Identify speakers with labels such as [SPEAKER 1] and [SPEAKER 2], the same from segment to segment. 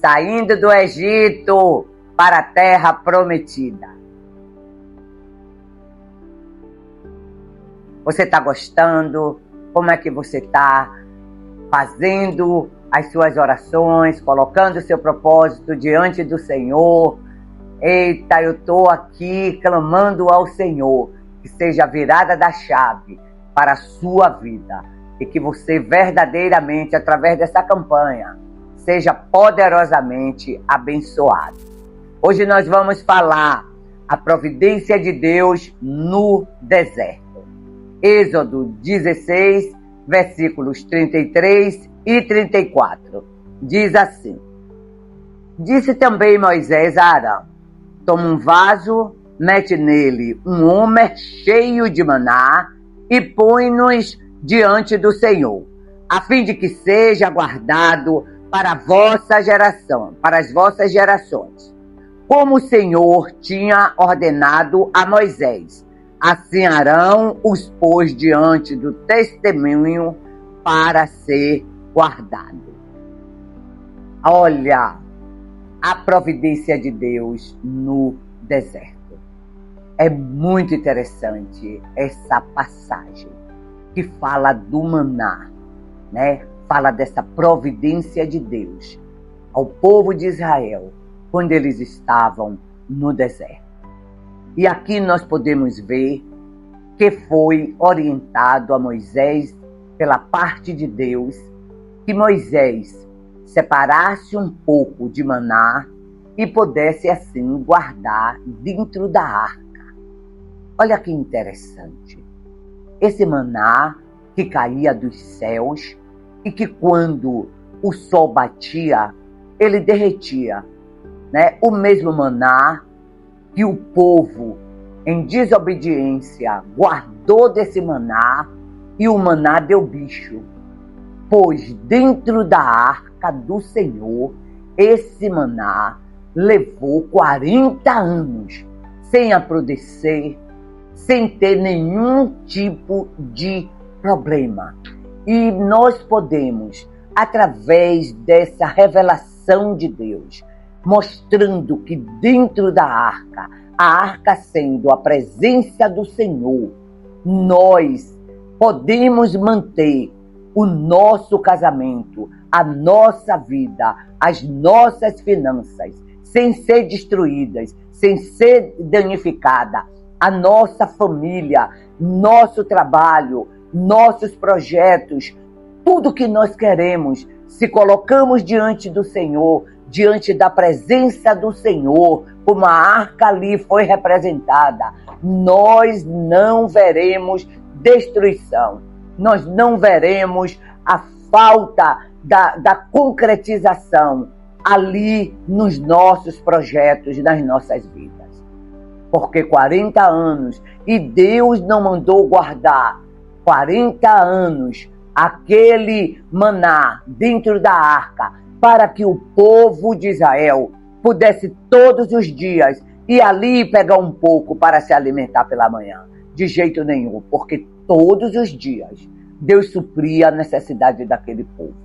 [SPEAKER 1] saindo do Egito para a terra prometida. Você está gostando? Como é que você está fazendo as suas orações, colocando o seu propósito diante do Senhor? Eita, eu estou aqui clamando ao Senhor que seja a virada da chave para a sua vida e que você verdadeiramente, através dessa campanha, seja poderosamente abençoado. Hoje nós vamos falar a providência de Deus no deserto. Êxodo 16, versículos 33 e 34. Diz assim: Disse também Moisés a Arão: Toma um vaso, mete nele um homer cheio de maná e põe-nos diante do Senhor, a fim de que seja guardado para a vossa geração, para as vossas gerações. Como o Senhor tinha ordenado a Moisés, assim Arão os pôs diante do testemunho para ser guardado. Olha a providência de Deus no deserto. É muito interessante essa passagem que fala do maná, né? Fala dessa providência de Deus ao povo de Israel quando eles estavam no deserto. E aqui nós podemos ver que foi orientado a Moisés pela parte de Deus que Moisés separasse um pouco de maná e pudesse assim guardar dentro da arca. Olha que interessante. Esse maná que caía dos céus e que quando o sol batia, ele derretia, né? O mesmo maná que o povo, em desobediência, guardou desse maná e o maná deu bicho. Pois dentro da arca do Senhor, esse maná levou 40 anos sem apodrecer, sem ter nenhum tipo de problema. E nós podemos, através dessa revelação de Deus, mostrando que dentro da arca, a arca sendo a presença do Senhor, nós podemos manter o nosso casamento, a nossa vida, as nossas finanças, sem ser destruídas, sem ser danificada, a nossa família, nosso trabalho, nossos projetos, tudo que nós queremos, se colocamos diante do Senhor, diante da presença do Senhor, como a arca ali foi representada, nós não veremos destruição, nós não veremos a falta da concretização ali nos nossos projetos, nas nossas vidas. Porque 40 anos, e Deus não mandou guardar 40 anos aquele maná dentro da arca, para que o povo de Israel pudesse todos os dias ir ali pegar um pouco para se alimentar pela manhã. De jeito nenhum, porque todos os dias Deus supria a necessidade daquele povo.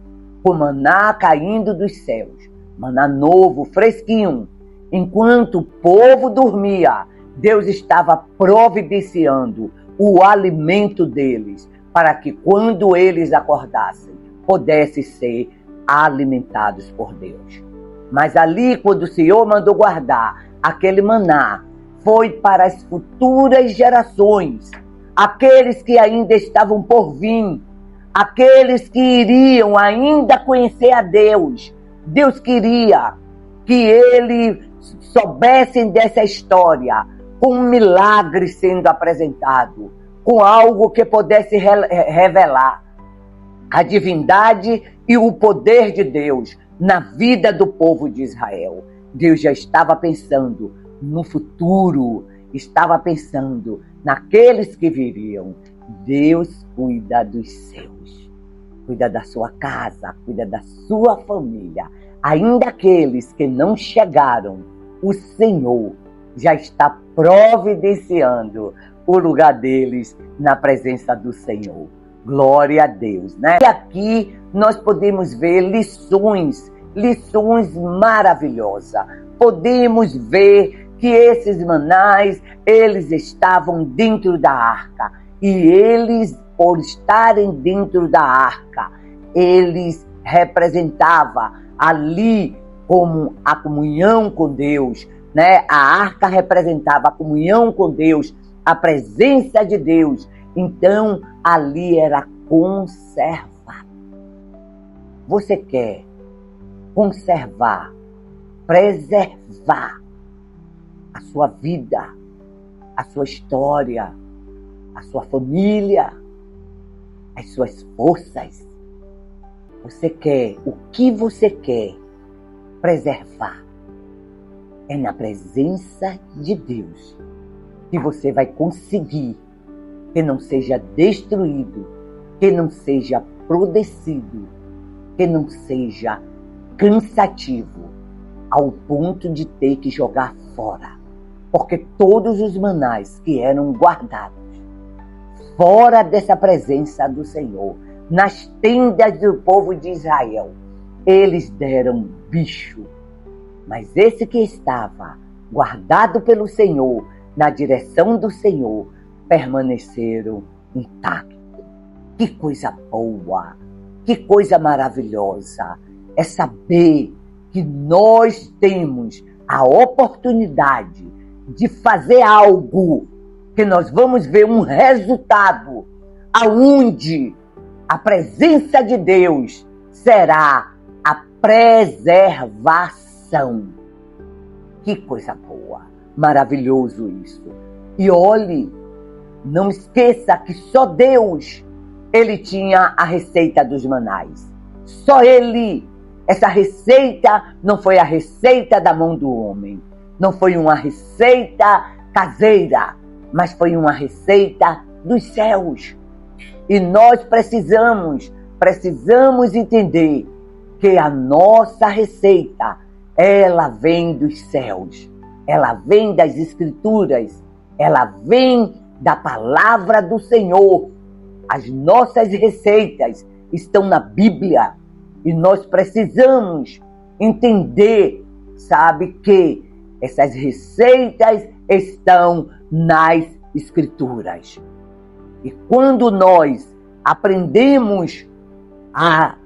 [SPEAKER 1] Com maná caindo dos céus, maná novo, fresquinho. Enquanto o povo dormia, Deus estava providenciando o alimento deles, para que quando eles acordassem, pudessem ser alimentados por Deus. Mas ali, quando o Senhor mandou guardar aquele maná, foi para as futuras gerações, aqueles que ainda estavam por vir, aqueles que iriam ainda conhecer a Deus. Deus queria que eles soubessem dessa história, com um milagre sendo apresentado, com algo que pudesse revelar a divindade e o poder de Deus na vida do povo de Israel. Deus já estava pensando no futuro, estava pensando naqueles que viriam. Deus cuida dos seus, cuida da sua casa, cuida da sua família. Ainda aqueles que não chegaram, o Senhor já está providenciando o lugar deles na presença do Senhor. Glória a Deus, né? E aqui nós podemos ver lições lições maravilhosas. Podemos ver que esses manás, eles estavam dentro da arca. E eles, por estarem dentro da arca, eles representavam ali como a comunhão com Deus, né? A arca representava a comunhão com Deus, a presença de Deus. Então, ali era conservar. Você quer conservar, preservar a sua vida, a sua história, a sua família, as suas forças. Você quer, o que você quer preservar? É na presença de Deus que você vai conseguir que não seja destruído, que não seja produzido, que não seja cansativo ao ponto de ter que jogar fora. Porque todos os manás que eram guardados fora dessa presença do Senhor, nas tendas do povo de Israel, eles deram bicho. Mas esse que estava guardado pelo Senhor, na direção do Senhor, permaneceram intactos. Que coisa boa, que coisa maravilhosa é saber que nós temos a oportunidade de fazer algo, que nós vamos ver um resultado, aonde a presença de Deus será a preservação. Que coisa boa, maravilhoso isso. E olhe, não esqueça que só Deus, Ele tinha a receita dos manais. Só Ele. Essa receita não foi a receita da mão do homem. Não foi uma receita caseira, mas foi uma receita dos céus. E nós precisamos entender que a nossa receita, ela vem dos céus. Ela vem das Escrituras. Ela vem da palavra do Senhor. As nossas receitas estão na Bíblia. E nós precisamos entender, sabe, que essas receitas estão nas Escrituras. E quando nós aprendemos a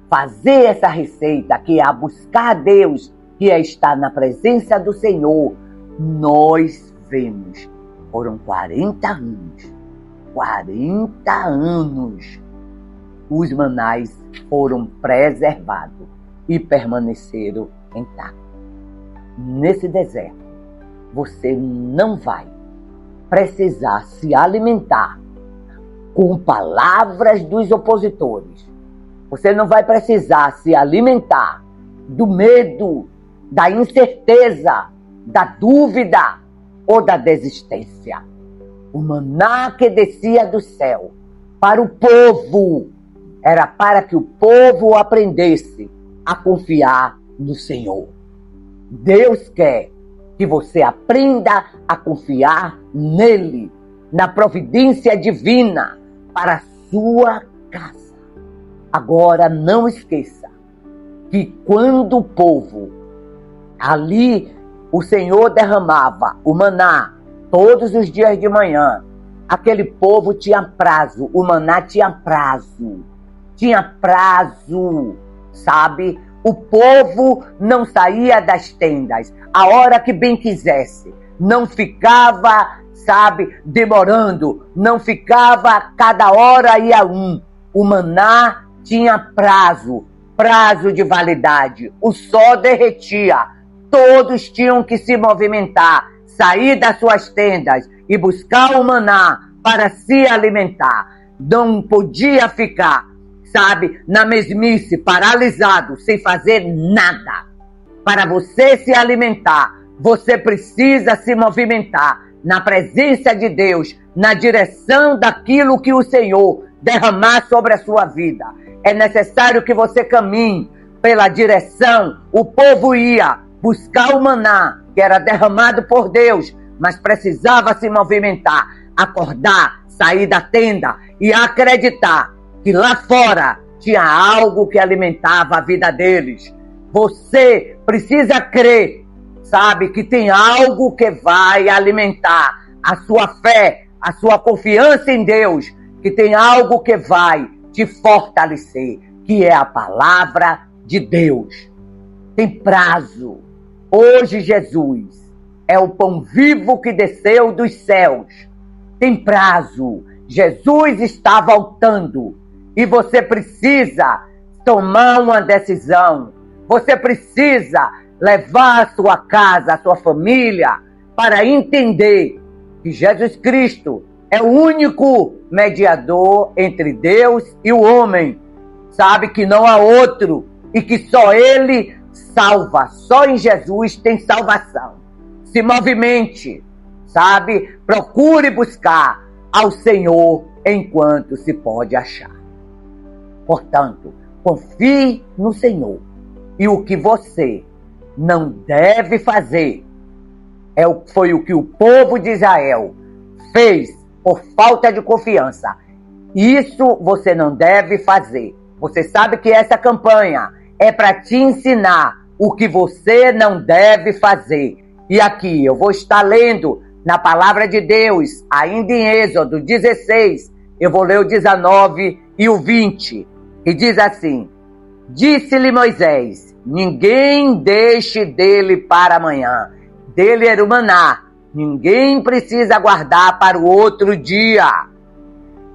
[SPEAKER 1] fazer essa receita, que é a buscar a Deus, que é estar na presença do Senhor, nós vemos, foram 40 anos, 40 anos, os manais foram preservados e permaneceram intactos. Nesse deserto, você não vai precisar se alimentar com palavras dos opositores. Você não vai precisar se alimentar do medo, da incerteza, da dúvida ou da desistência. O maná que descia do céu para o povo era para que o povo aprendesse a confiar no Senhor. Deus quer que você aprenda a confiar nele, na providência divina para a sua casa. Agora, não esqueça que quando o povo, ali o Senhor derramava o maná todos os dias de manhã, aquele povo tinha prazo, o maná tinha prazo, sabe? O povo não saía das tendas a hora que bem quisesse, não ficava, sabe, demorando, não ficava cada hora ia um. O maná tinha prazo de validade, o sol derretia, todos tinham que se movimentar, sair das suas tendas e buscar o maná para se alimentar. Não podia ficar, sabe, na mesmice, paralisado, sem fazer nada. Para você se alimentar, você precisa se movimentar na presença de Deus, na direção daquilo que o Senhor derramar sobre a sua vida. É necessário que você caminhe pela direção. O povo ia buscar o maná, que era derramado por Deus, mas precisava se movimentar, acordar, sair da tenda e acreditar que lá fora tinha algo que alimentava a vida deles. Você precisa crer, sabe, que tem algo que vai alimentar a sua fé, a sua confiança em Deus, que tem algo que vai te fortalecer, que é a palavra de Deus. Tem prazo. Hoje Jesus é o pão vivo que desceu dos céus. Tem prazo. Jesus está voltando e você precisa tomar uma decisão. Você precisa levar a sua casa, a sua família, para entender que Jesus Cristo é o único mediador entre Deus e o homem. Sabe que não há outro e que só Ele salva. Só em Jesus tem salvação. Se movimente, sabe? Procure buscar ao Senhor enquanto se pode achar. Portanto, confie no Senhor. E o que você não deve fazer foi o que o povo de Israel fez por falta de confiança. Isso você não deve fazer. Você sabe que essa campanha é para te ensinar o que você não deve fazer. E aqui eu vou estar lendo na palavra de Deus, ainda em Êxodo 16, eu vou ler o 19 e o 20, e diz assim: disse-lhe Moisés, ninguém deixe dele para amanhã. Dele era o maná. Ninguém precisa guardar para o outro dia.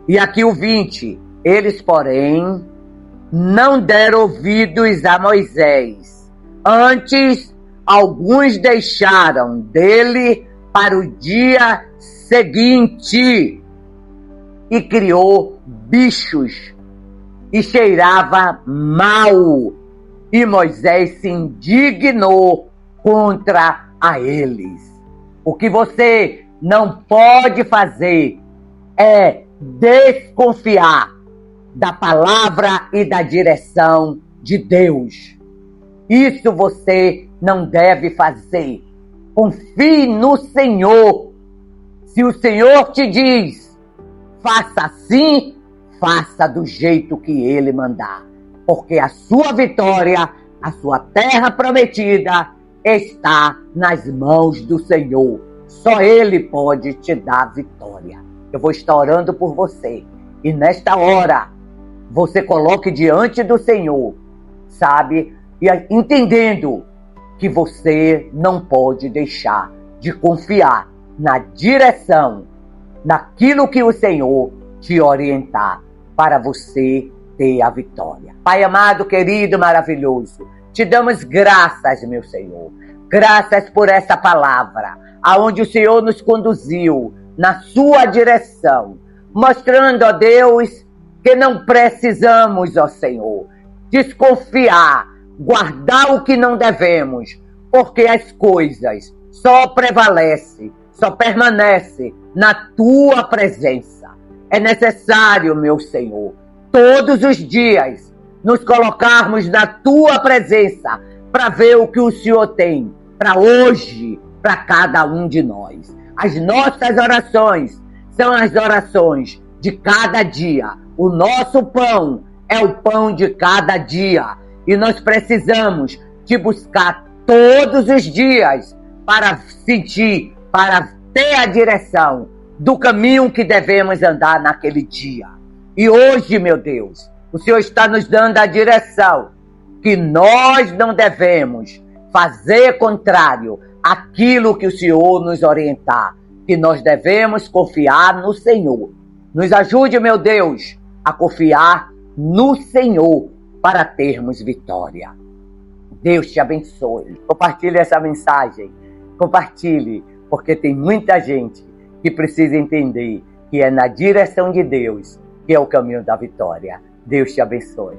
[SPEAKER 1] E aqui o 20. Eles, porém, não deram ouvidos a Moisés. Antes, alguns deixaram dele para o dia seguinte. E criou bichos. E cheirava mal. E Moisés se indignou contra a eles. O que você não pode fazer é desconfiar da palavra e da direção de Deus. Isso você não deve fazer. Confie no Senhor. Se o Senhor te diz, faça assim, faça do jeito que Ele mandar. Porque a sua vitória, a sua terra prometida, está nas mãos do Senhor. Só Ele pode te dar vitória. Eu vou estar orando por você. E nesta hora, você coloque diante do Senhor, sabe? E entendendo que você não pode deixar de confiar na direção, naquilo que o Senhor te orientar para você ter a vitória. Pai amado, querido, maravilhoso, te damos graças, meu Senhor. Graças por essa palavra, aonde o Senhor nos conduziu na sua direção, mostrando, ó Deus, que não precisamos, ó Senhor, desconfiar, guardar o que não devemos, porque as coisas só prevalecem, só permanecem na tua presença. É necessário, meu Senhor, todos os dias nos colocarmos na tua presença para ver o que o Senhor tem para hoje, para cada um de nós. As nossas orações são as orações de cada dia. O nosso pão é o pão de cada dia. E nós precisamos te buscar todos os dias para sentir, para ter a direção do caminho que devemos andar naquele dia. E hoje, meu Deus, o Senhor está nos dando a direção que nós não devemos fazer contrário àquilo que o Senhor nos orientar, que nós devemos confiar no Senhor. Nos ajude, meu Deus, a confiar no Senhor para termos vitória. Deus te abençoe. Compartilhe essa mensagem. Compartilhe, porque tem muita gente que precisa entender que é na direção de Deus que é o caminho da vitória. Deus te abençoe.